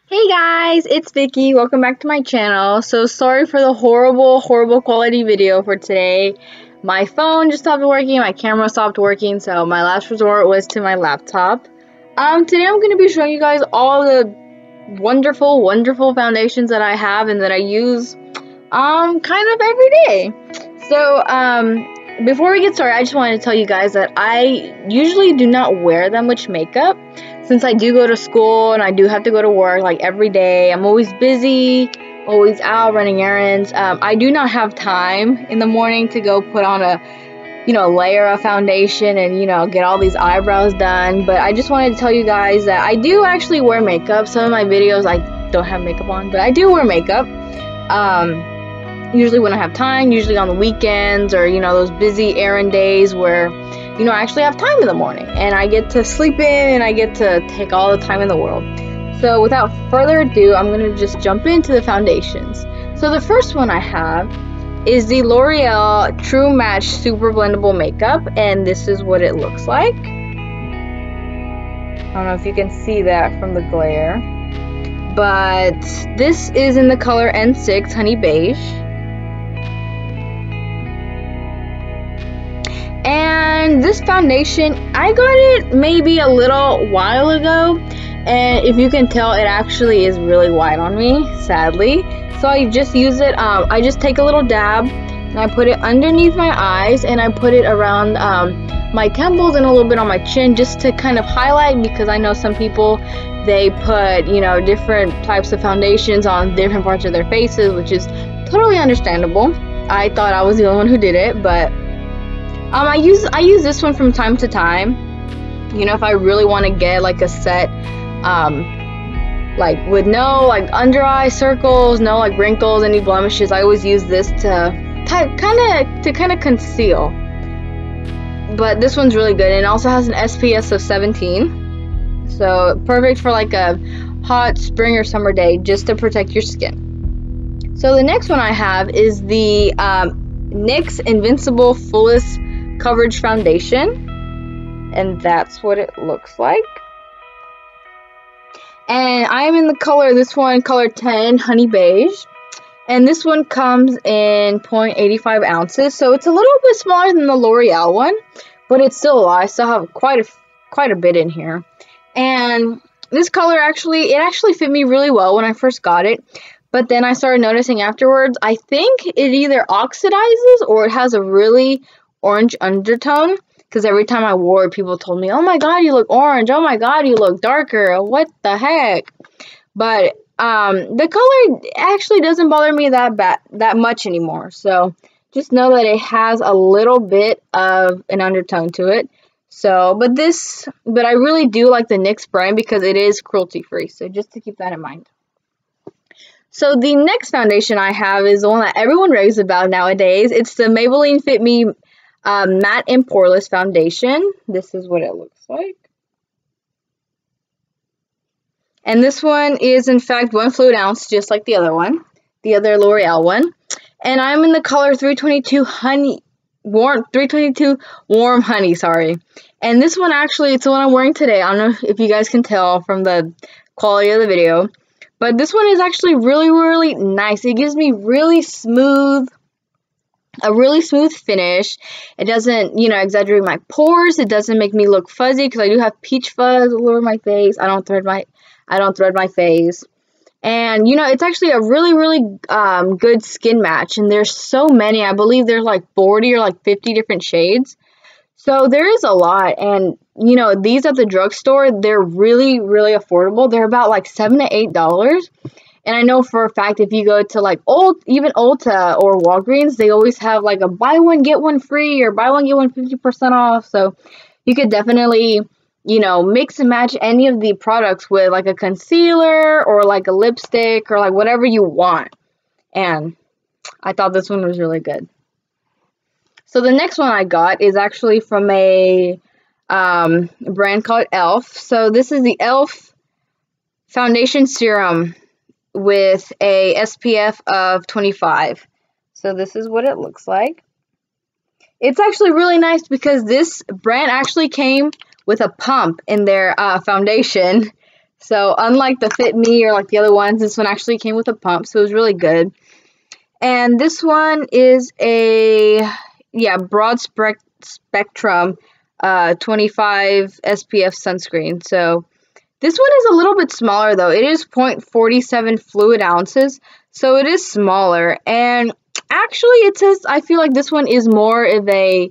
Hey guys, it's Vicky. Welcome back to my channel. So sorry for the horrible quality video for today. My phone just stopped working, my camera stopped working, so my last resort was to my laptop. Today I'm going to be showing you guys all the wonderful foundations that I have and that I use kind of every day. So before we get started, I just wanted to tell you guys that I usually do not wear that much makeup. Since I do go to school and I do have to go to work like every day, I'm always busy, always out running errands. I do not have time in the morning to go put on a, layer of foundation and, get all these eyebrows done. But I just wanted to tell you guys that I do actually wear makeup. Some of my videos I don't have makeup on, but I do wear makeup. Usually when I have time, usually on the weekends or, those busy errand days where I actually have time in the morning and I get to sleep in and I get to take all the time in the world. So without further ado, I'm going to just jump into the foundations. So the first one I have is the L'Oreal True Match Super Blendable Makeup, and this is what it looks like. I don't know if you can see that from the glare, but this is in the color N6 Honey Beige. And this foundation, I got it maybe a little while ago, and if you can tell, it actually is really white on me, sadly. So I just use it, I just take a little dab, and I put it underneath my eyes, and I put it around my temples and a little bit on my chin, just to kind of highlight, because I know some people, they put, different types of foundations on different parts of their faces, which is totally understandable. I thought I was the only one who did it, but I use this one from time to time. If I really want to get like a set, like with no like under eye circles, no like wrinkles, any blemishes, I always use this to kind of conceal. But this one's really good, and it also has an SPF of 17, so perfect for like a hot spring or summer day, just to protect your skin. So the next one I have is the NYX Invincible Fullest Coverage Foundation, and that's what it looks like. And I am in the color, this one, color 10 Honey Beige, and this one comes in 0.85 ounces, so it's a little bit smaller than the L'Oreal one, but it's still a lot. I still have quite a bit in here. And this color actually fit me really well when I first got it, but then I started noticing afterwards, I think it either oxidizes or it has a really orange undertone, because every time I wore it, people told me, oh my god, you look orange, oh my god, you look darker, what the heck. But the color actually doesn't bother me that much anymore, so just know that it has a little bit of an undertone to it. So but I really do like the NYX brand because it is cruelty free, so just to keep that in mind. So the next foundation I have is the one that everyone raves about nowadays. It's the Maybelline Fit Me Matte and Poreless Foundation. This is what it looks like. And this one is in fact 1 fluid ounce, just like the other one, the other L'Oreal one. And I'm in the color 322 Warm Honey, sorry. And this one actually, it's the one I'm wearing today. I don't know if you guys can tell from the quality of the video, but this one is actually really nice. It gives me a really smooth finish. It doesn't, exaggerate my pores. It doesn't make me look fuzzy, because I do have peach fuzz all over my face. I don't thread my face. And, it's actually a really good skin match. And there's so many. I believe there's like 40 or like 50 different shades. So there is a lot. And, these at the drugstore, they're really affordable. They're about like $7 to $8. And I know for a fact, if you go to like even Ulta or Walgreens, they always have like a buy one get one free or buy one get one 50% off. So you could definitely, mix and match any of the products with like a concealer or like a lipstick or like whatever you want. And I thought this one was really good. So the next one I got is actually from a brand called E.L.F. So this is the E.L.F. Foundation Serum with a SPF of 25. So this is what it looks like. It's actually really nice because this brand actually came with a pump in their foundation. So unlike the Fit Me or like the other ones, this one actually came with a pump, so it was really good. And this one is a, yeah, broad spectrum 25 SPF sunscreen. So this one is a little bit smaller though. It is 0.47 fluid ounces, so it is smaller. And actually it says, I feel like this one is more of a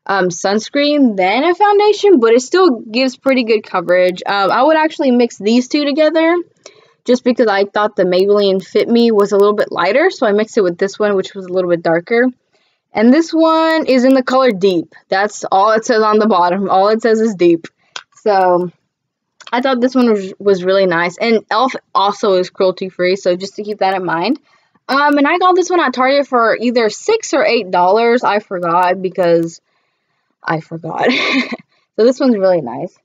sunscreen than a foundation, but it still gives pretty good coverage. I would actually mix these two together just because I thought the Maybelline Fit Me was a little bit lighter, so I mixed it with this one, which was a little bit darker. And this one is in the color Deep. That's all it says on the bottom. All it says is Deep. So I thought this one was really nice. And E.L.F. also is cruelty-free, so just to keep that in mind. And I got this one at Target for either $6 or $8. I forgot because I forgot. So this one's really nice.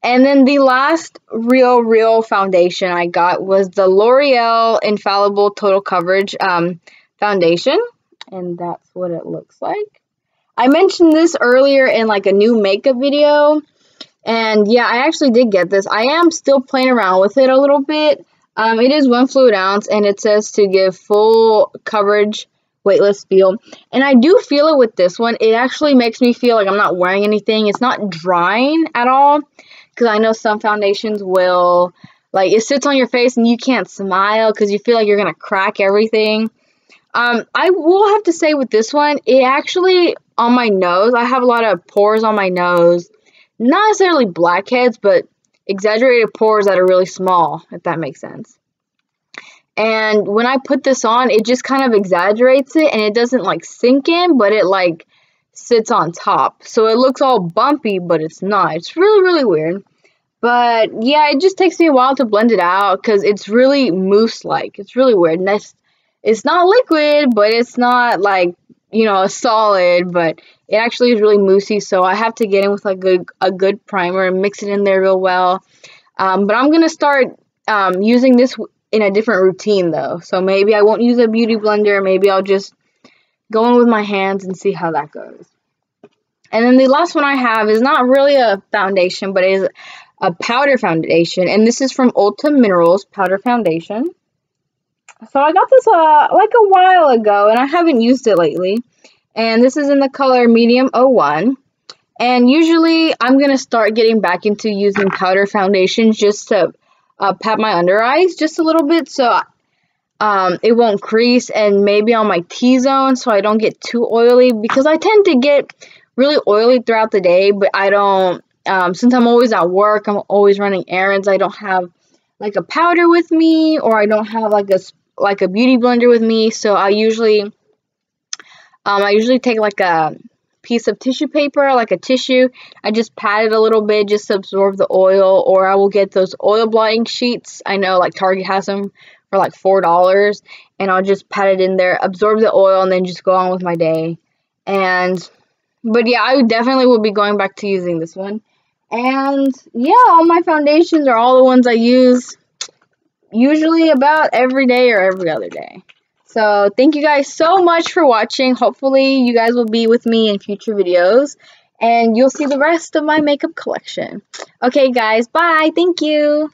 And then the last real foundation I got was the L'Oreal Infallible Total Coverage foundation. And that's what it looks like. I mentioned this earlier in like a new makeup video. And yeah, I actually did get this. I am still playing around with it a little bit. It is 1 fluid ounce and it says to give full coverage weightless feel. And I do feel it with this one. It actually makes me feel like I'm not wearing anything. It's not drying at all. Because I know some foundations will, like, it sits on your face and you can't smile because you feel like you're going to crack everything. I will have to say with this one, it actually, on my nose, I have a lot of pores on my nose. Not necessarily blackheads, but exaggerated pores that are really small, if that makes sense. And when I put this on, it just kind of exaggerates it and it doesn't, like, sink in, but it, like, sits on top. So it looks all bumpy, but it's not. It's really weird. But yeah, it just takes me a while to blend it out because it's really mousse-like. It's really weird. And it's not liquid, but it's not like, you know, a solid, but it actually is really moussey. So I have to get in with like a good primer and mix it in there real well. But I'm going to start using this in a different routine though. So maybe I won't use a beauty blender. Maybe I'll just go in with my hands and see how that goes. And then the last one I have is not really a foundation, but it is a powder foundation. And this is from Ulta Minerals Powder Foundation. So I got this like a while ago, and I haven't used it lately. And this is in the color Medium 01. And usually I'm going to start getting back into using powder foundations just to pat my under eyes just a little bit so it won't crease, and maybe on my T-zone so I don't get too oily, because I tend to get really oily throughout the day, but I don't, since I'm always at work, I'm always running errands, I don't have like a powder with me, or I don't have like a beauty blender with me, so I usually take like a piece of tissue paper, like a tissue, I just pat it a little bit just to absorb the oil, or I will get those oil blotting sheets. I know like Target has them for like $4, and I'll just pat it in there, absorb the oil, and then just go on with my day. But yeah, I definitely will be going back to using this one. And yeah, all my foundations are all the ones I use usually about every day or every other day. So thank you guys so much for watching. Hopefully you guys will be with me in future videos, and you'll see the rest of my makeup collection. Okay guys, bye. Thank you.